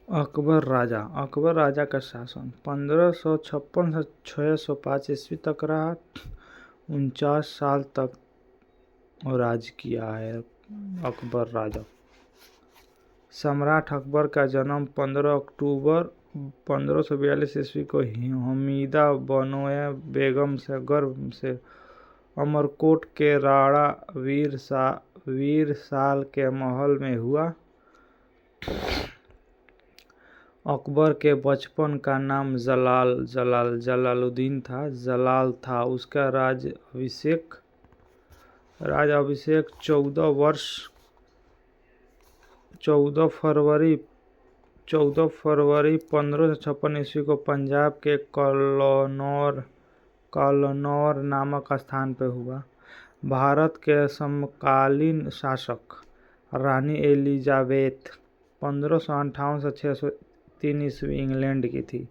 अकबर राजा। अकबर राजा का शासन 1556 से 605 ईस्वी तक रहा। 49 साल तक राज किया है अकबर राजा। सम्राट अकबर का जन्म 15 अक्टूबर 1542 ईस्वी को हमीदा बनोया बेगम से गर्भ से अमरकोट के राणा वीर साल के महल में हुआ। अकबर के बचपन का नाम जलालुद्दीन था। जलाल था। उसका राज अभिषेक 14 फरवरी 1556 ईस्वी को पंजाब के कलनौर नामक स्थान पर हुआ। भारत के समकालीन शासक रानी एलिजाबेथ 1558 से 603 ईस्वी इंग्लैंड की थी।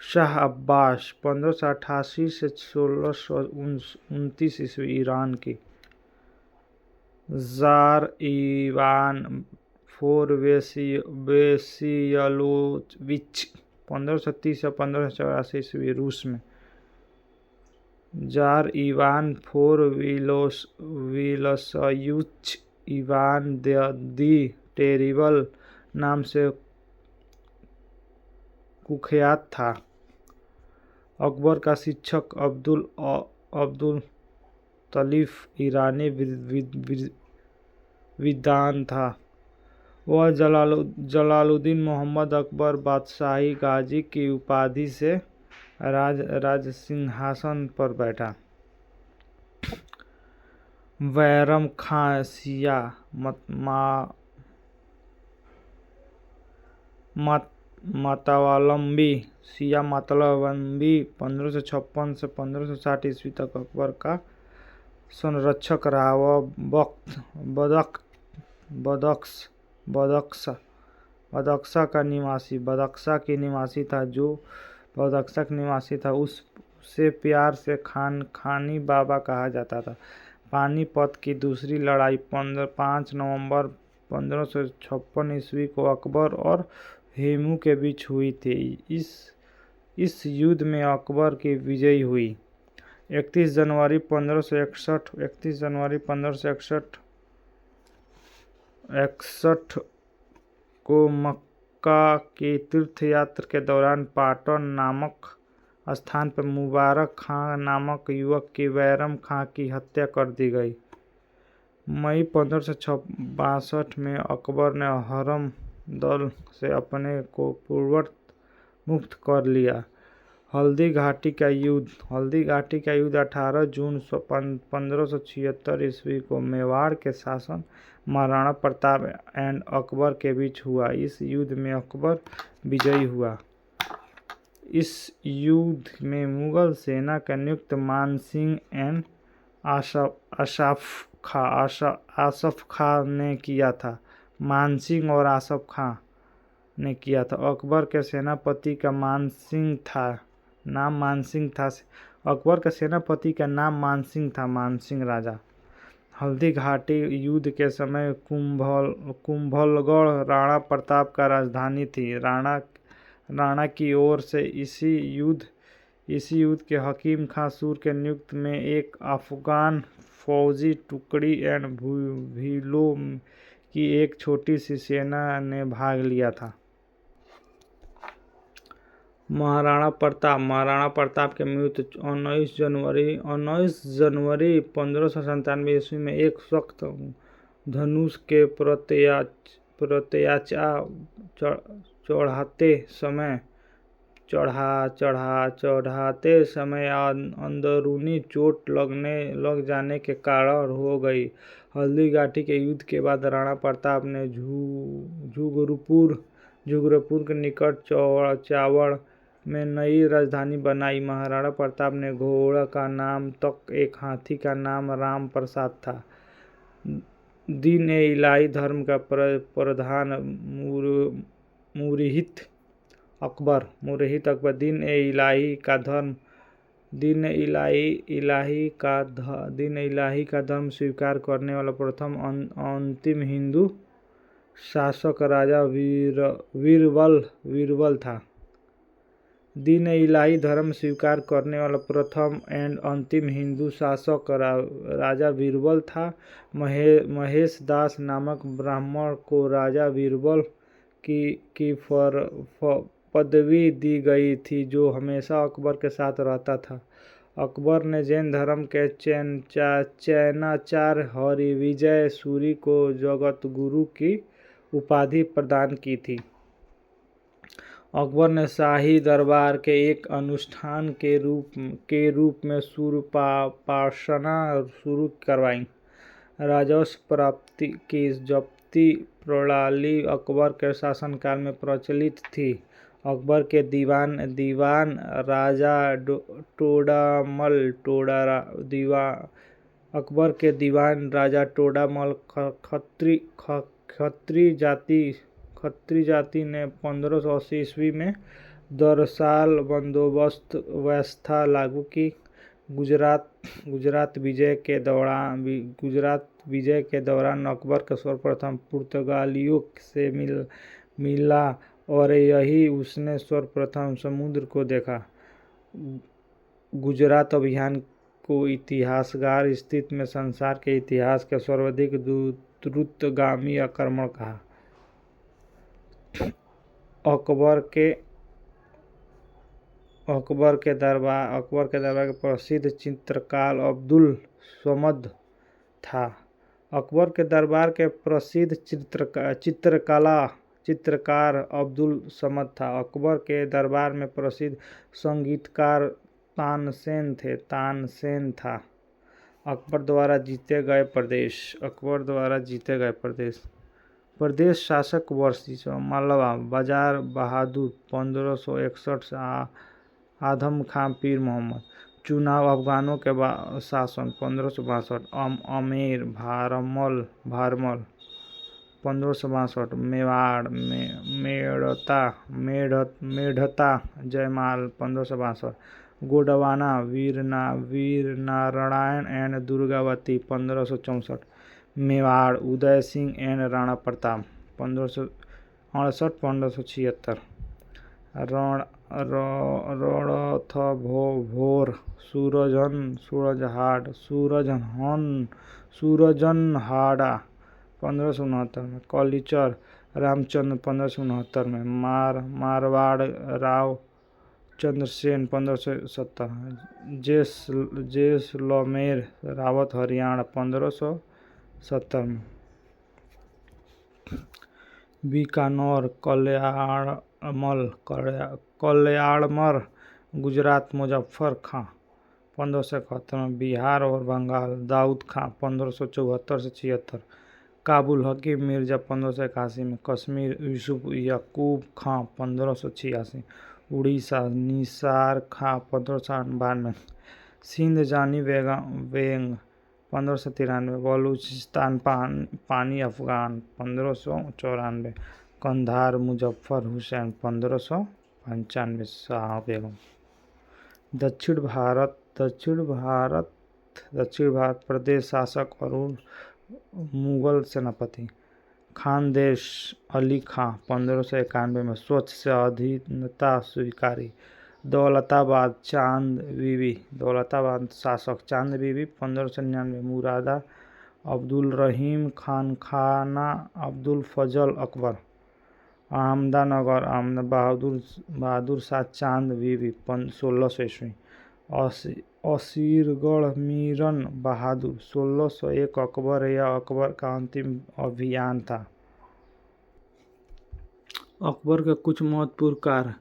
शाह अब्बास 1588 से 1629 ईस्वी ईरान की। ज़ार इवान IV वेसियलोविच 1530 से 1584 ईस्वी रूस में। जार इवान IV विलसयुच इवान दी टेरिबल नाम से कुख्यात था। अकबर का शिक्षक अब्दुल तलीफ ईरानी विद्वान था। वह जलालुद्दीन मोहम्मद अकबर बादशाही गाजी की उपाधि से राज सिंहासन पर बैठा। बैरम खां शिया मातवालंबी 1556 से 1560 ईस्वी तक अकबर का संरक्षक रहा। वह बदख्शा की निवासी था। उसे प्यार से खानी बाबा कहा जाता था। पानीपत की दूसरी लड़ाई 5 नवंबर 1556 ईस्वी को अकबर और हेमू के बीच हुई थी। इस युद्ध में अकबर की विजय हुई। 31 जनवरी 1561 को मक्का की तीर्थ यात्रा के दौरान पाटन नामक स्थान पर मुबारक खां नामक युवक की बैरम खां की हत्या कर दी गई। मई 1562 में अकबर ने हरम दल से अपने को पूर्ववत मुक्त कर लिया। हल्दी घाटी का युद्ध 18 जून 1576 ईस्वी को मेवाड़ के शासक महाराणा प्रताप एंड अकबर के बीच हुआ। इस युद्ध में अकबर विजयी हुआ। इस युद्ध में मुगल सेना का नियुक्त मानसिंह एंड आसफ खां ने किया था। मानसिंह और आसफ खां ने किया था। अकबर के सेनापति का नाम मानसिंह था। अकबर का सेनापति का नाम मानसिंह था। मानसिंह राजा। हल्दी घाटी युद्ध के समय कुंभलगढ़ राणा प्रताप का राजधानी थी। राणा की ओर से इसी युद्ध के हकीम खां सूर के नेतृत्व में एक अफगान फौजी टुकड़ी एंड भीलों की एक छोटी सी सेना ने भाग लिया था। महाराणा प्रताप की मृत्यु 19 जनवरी 1597 ईस्वी में एक सख्त धनुष के प्रत्याचा चढ़ाते समय अंदरूनी चोट लग जाने के कारण हो गई। हल्दी घाटी के युद्ध के बाद राणा प्रताप ने झुगरपुर के निकट चावड़ में नई राजधानी बनाई। महाराणा प्रताप ने घोड़ा का नाम तक एक हाथी का नाम राम प्रसाद था। दीन-ए-इलाही धर्म का प्रधान मुरीहित अकबर दीन-ए-इलाही का धर्म स्वीकार करने वाला प्रथम अंतिम हिंदू शासक राजा वीरबल था। दीन इलाही धर्म स्वीकार करने वाला प्रथम एंड अंतिम हिंदू शासक राजा बीरबल था। महेश दास नामक ब्राह्मण को राजा बीरबल की पदवी दी गई थी, जो हमेशा अकबर के साथ रहता था। अकबर ने जैन धर्म के चैनाचार्य हरिविजय सूरी को जगत गुरु की उपाधि प्रदान की थी। अकबर ने शाही दरबार के एक अनुष्ठान के रूप में सूरपासना शुरू करवाई। राजस्व प्राप्ति की जब्ती प्रणाली अकबर के शासनकाल में प्रचलित थी। अकबर के दीवान राजा टोडामल खत्री जाति ने 1580 ईस्वी में दरसाल बंदोबस्त व्यवस्था लागू की। गुजरात विजय के दौरान अकबर का सर्वप्रथम पुर्तगालियों से मिला और यही उसने सर्वप्रथम समुद्र को देखा। गुजरात अभियान को इतिहासकार स्थिति में संसार के इतिहास के सर्वाधिक द्रुतगामी आक्रमण कहा। अकबर के दरबार के प्रसिद्ध चित्रकार अब्दुल समद था। अकबर के दरबार के प्रसिद्ध चित्रकार अब्दुल समद था। अकबर के दरबार में प्रसिद्ध संगीतकार तानसेन था। अकबर द्वारा जीते गए प्रदेश शासक वर्षी मालवा बाजार बहादुर 1561 से आदम खां पीर मोहम्मद। चुनाव अफगानों के शासन 1562। आमेर भारमल 1562। मेवाड़ मेढ़ता जयमाल 1562। गोंडवाना वीरनारायण एंड दुर्गावती 1564। मेवाड़ उदय सिंह एंड राणा प्रताप 1568-1576। रणथंभौर सूरजनहाड़ा 1569 में। कलिचर रामचंद्र 1569 में। मारवाड़ राव चंद्रसेन 1570 में। जैसलमेर रावत हरियाणा 1570 में। बीकानेर कल्याणमल गुजरात मुजफ्फर खां 1571 में। बिहार और बंगाल दाऊद खां 1574 से 76। काबुल हकीम मिर्जा 1581 में। कश्मीर यूसुफ याकूब खां 1586। उड़ीसा निसार खां 1592 में। सिंध जानी बेगम 1593। बलूचिस्तान पानी अफगान 1594। कंधार मुजफ्फर हुसैन 1595। शाह बेगम। दक्षिण भारत प्रदेश शासक और मुगल सेनापति। खानदेश अली खां 1591 में स्वच्छ से अधीनता स्वीकारी। दौलताबाद शासक चांद बीबी 1599। मुरादा अब्दुल रहीम खाना अब्दुल फजल अकबर। अहमदनगर बहादुर शाह चांद बीबी 1600 ईस्वी। असीरगढ़ मीरन बहादुर 1601। यह अकबर का अंतिम अभियान था। अकबर के कुछ महत्वपूर्ण कार्य।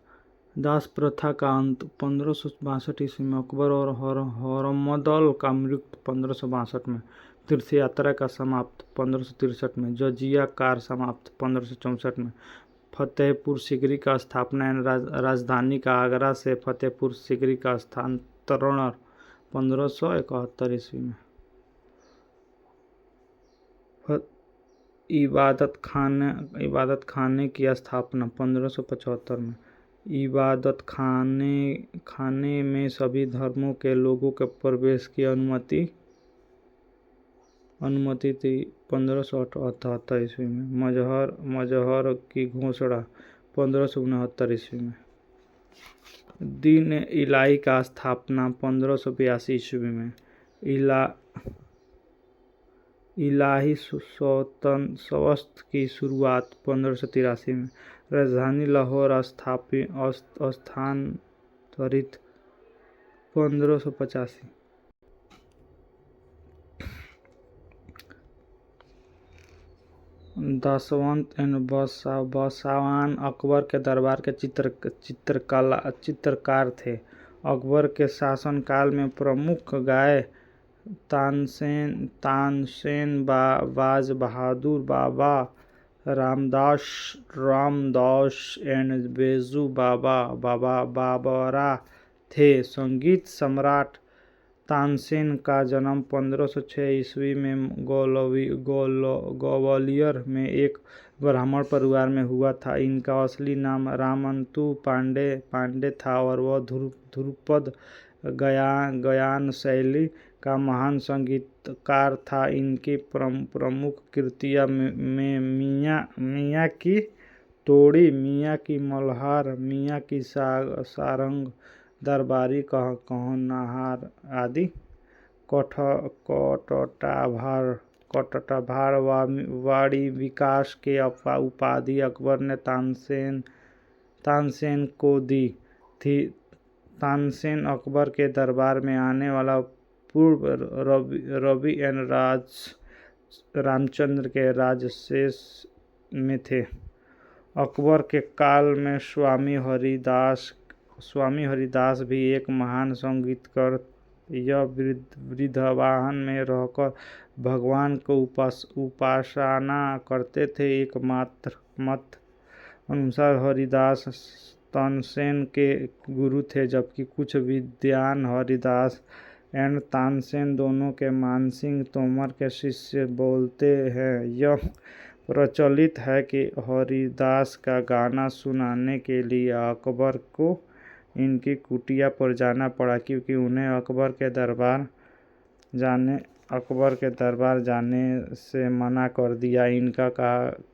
दास प्रथा का अंत 1562 ईस्वी में। अकबर और हरमदल का मृत्यु 1562 में। तीर्थ यात्रा का समाप्त 1563 में। जजिया कार समाप्त 1564 में। फतेहपुर सीकरी का स्थापना एवं राजधानी का आगरा से फतेहपुर सीकरी का स्थानांतरण 1571 ईस्वी में। इबादत खाने की स्थापना 1575 में। इबादत खाने में सभी धर्मों के लोगों के प्रवेश की अनुमति अनुमति थी 1578 ईस्वी में। मजहर की घोषणा 1569 ईस्वी में। दीन इलाही का स्थापना 1582 ईस्वी में। इलाही सवस्त की शुरुआत 1583 में। राजधानी लाहौर स्थानांतरित 1585। दशवंत एंड बसावान अकबर के दरबार के चित्रकार थे। अकबर के शासनकाल में प्रमुख गाय तानसेन बाज बहादुर, बाबा रामदास एंड बेजू बाबरा थे। संगीत सम्राट तानसेन का जन्म 1506 ईस्वी में ग्वालियर में एक ब्राह्मण परिवार में हुआ था। इनका असली नाम रामंतु पांडे था और वह ध्रुपद गायन शैली का महान संगीतकार था। इनकी प्रमुख कृतियां में मियाँ की तोड़ी, मियाँ की मल्हार, मियाँ की सारंग, दरबारी कहनहार आदि। कटटाभार वाड़ी विकास के उपाधि अकबर ने तानसेन को दी थी। तानसेन अकबर के दरबार में आने वाला पूर्व रवि एंड रामचंद्र के राजसेश में थे। अकबर के काल में स्वामी हरिदास भी एक महान संगीतकार। यह वृंदावन में रहकर भगवान को उपासना करते थे। एक मत अनुसार हरिदास तानसेन के गुरु थे, जबकि कुछ विद्वान हरिदास एंड तानसेन दोनों के मानसिंह तोमर के शिष्य बोलते हैं। यह प्रचलित है कि हरिदास का गाना सुनाने के लिए अकबर को इनकी कुटिया पर जाना पड़ा, क्योंकि उन्हें अकबर के दरबार जाने से मना कर दिया। इनका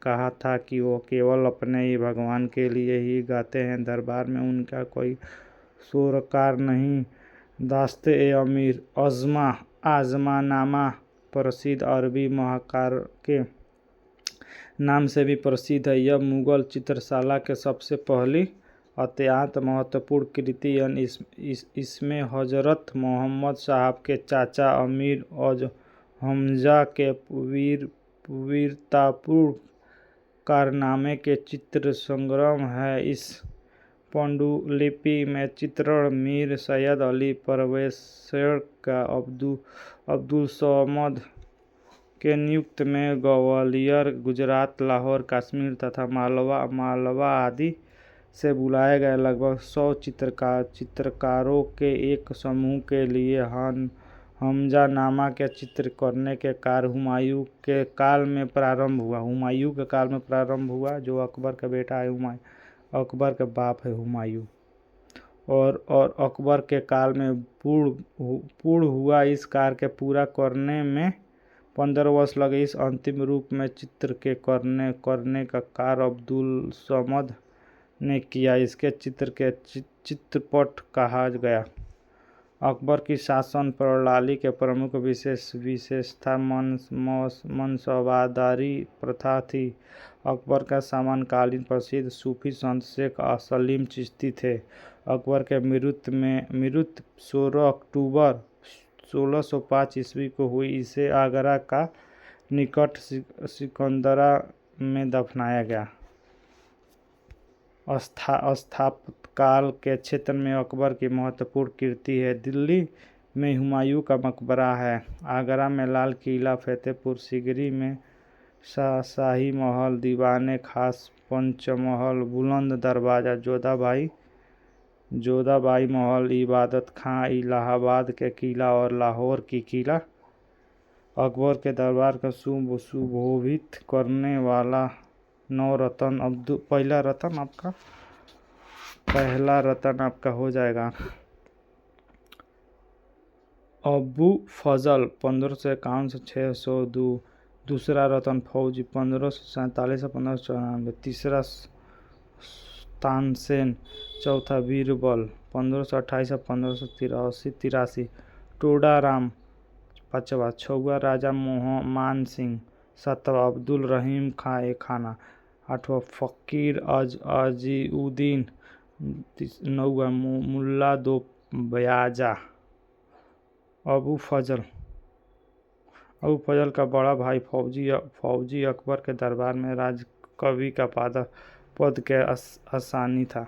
कहा था कि वो केवल अपने ही भगवान के लिए ही गाते हैं, दरबार में उनका कोई सरोकार नहीं। दास्ते-ए-अमीर आज़मनामा प्रसिद्ध अरबी महाकाव्य के नाम से भी प्रसिद्ध है। यह मुगल चित्रशाला के सबसे पहली अत्यंत महत्वपूर्ण कृति है। इसमें हजरत मोहम्मद साहब के चाचा अमीर हमजा के वीरतापूर्ण कारनामे के चित्र संग्रह है। इस पांडुलिपि में चित्रण मीर सैयद अली परवेज का अब्दुल समद के नियुक्त में ग्वालियर, गुजरात, लाहौर, कश्मीर तथा मालवा आदि से बुलाए गए लगभग 100 चित्रकारों के एक समूह के लिए हमजा नामा के चित्र करने के कार्य हुमायूं के काल में प्रारंभ हुआ, जो अकबर का बेटा है। अकबर का बाप है हुमायूं, और अकबर के काल में पूर्ण हुआ। इस कार्य के पूरा करने में 15 वर्ष लगे। इस अंतिम रूप में चित्र के करने का कार्य अब्दुल समद ने किया। इसके चित्र के चित्रपट कहा गया। अकबर की शासन प्रणाली के प्रमुख विशेषता मनसबादारी प्रथा थी। अकबर का समकालीन प्रसिद्ध सूफी संत शेख सलीम चिश्ती थे। अकबर के मृत्यु 16 अक्टूबर 1605 ईस्वी को हुई। इसे आगरा का निकट सिकंदरा में दफनाया गया। स्थापत्य के क्षेत्र में अकबर की महत्वपूर्ण कृति है। दिल्ली में हुमायूं का मकबरा है। आगरा में लाल किला, फतेहपुर सीकरी में शाही महल, दीवाने खास, पंचमहल, बुलंद दरवाजा, जोधाबाई महल, इबादत खां, इलाहाबाद के किला और लाहौर की किला। अकबर के दरबार को सुशोभित करने वाला 9 रत्न। पहला रत्न आपका हो जाएगा अबू फजल 1551 से 602, दूसरा रतन फौजी 1547 से 1594, तीसरा तानसेन, चौथा बीरबल 1528 से 1583, टोडाराम पाँचवा, छठवां राजा मान सिंह, सातवां अब्दुल रहीम खां ए खाना, आठवां फ़कीर अजीउद्दीन, नौवां मुल्ला दो ब्याजा। अबू फजल का बड़ा भाई फौजी अकबर के दरबार में राजकवि का पद के आसानी था।